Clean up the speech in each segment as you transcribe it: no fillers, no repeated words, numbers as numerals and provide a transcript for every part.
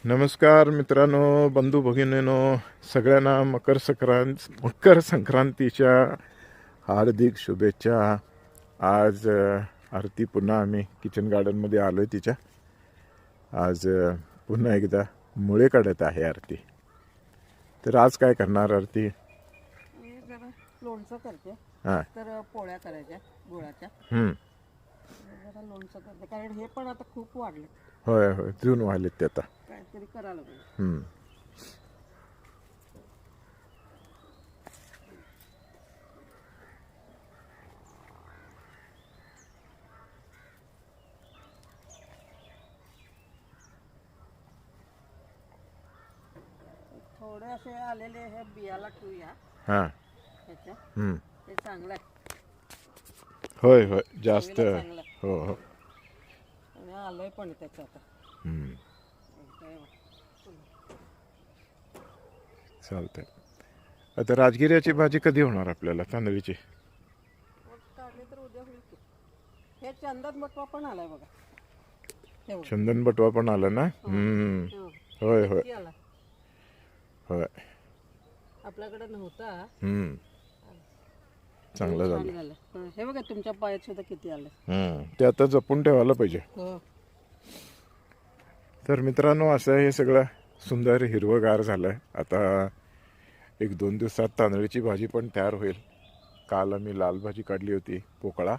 नमस्कार मित्रांनो, बंधू भगिनींनो, सगळ्यांना मकर संक्रांतीच्या हार्दिक शुभेच्छा. आज आरती पुन्हा आम्ही किचन गार्डनमध्ये आलो आहे तिच्या. आज पुन्हा एकदा मुळे काढत आहे आरती. तर आज काय करणार आरती? जरा लोणचं करते. हां. तर पोळ्या करायच्या गुळाच्या. जरा लोणचं करते कारण हे पण आता खूप वाढले. होय होय, जून व्हायलेत ते आता. काहीतरी करायला पाहिजे. थोडे असे आलेले हे बियाला ठेवूया हां. ह्याच्या. हम्म. हे चांगलं आहे. होय होय, जास्त. चवीला चांगलं आहे. हो हो. आणि आलंय पण त्याचं आता. हम्म. काय चालतंय. आता राजगिऱ्याची भाजी कधी होणार आपल्याला, तांदळीची? काढले तर उद्या होईल की. हे चंदन बटवा पण आलाय बघा. हे बघा. चंदन बटवा पण आला ना? हे बघा. होय होय किती आला? होय. आपल्याकडे नव्हता. चांगलं छान झालं. झालं. हे बघा तुमच्या पायात सुद्धा किती आलं. ते आता जपून ठेवायला पाहिजे. हो. तर मित्रांनो, असं हे सगळं सुंदर हिरवंगार झालं. आता 1-2 दिवसात तांदळीची भाजी पण तयार होईल. काल आम्ही लाल भाजी काढली होती, पोकळा,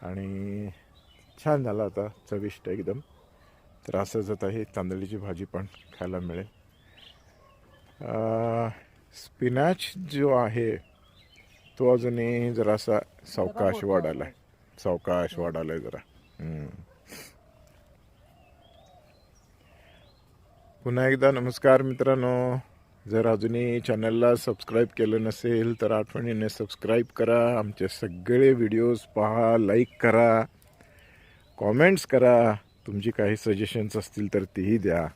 आणि छान झाला आता, चविष्ट एकदम. तर असंच आता ही तांदळीची भाजी पण खायला मिळेल. स्पिनॅच जो आहे तो अजूनही जरासा सावकाश वाढालाय जरा. पुन्हा एकदा नमस्कार मित्रांनो. जर अजूनही चॅनलला सबस्क्राईब केलं नसेल तर आठवणीने सबस्क्राईब करा. आमचे सगळे व्हिडिओज पहा, लाईक करा, कॉमेंट्स करा. तुमची काही सजेशन्स असतील तर तेही द्या.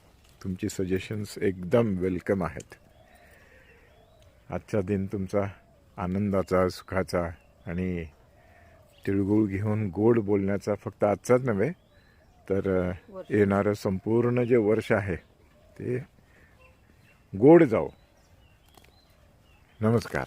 तुमची सजेशन्स एकदम वेलकम आहेत. आजचा दिन तुमचा आनंदाचा, सुखाचा आणि तिळगुळ घेऊन गोड बोलण्याचा फक्त आजचाच नव्हे तर येणारं संपूर्ण जे वर्ष आहे ते गोड जाओ. नमस्कार.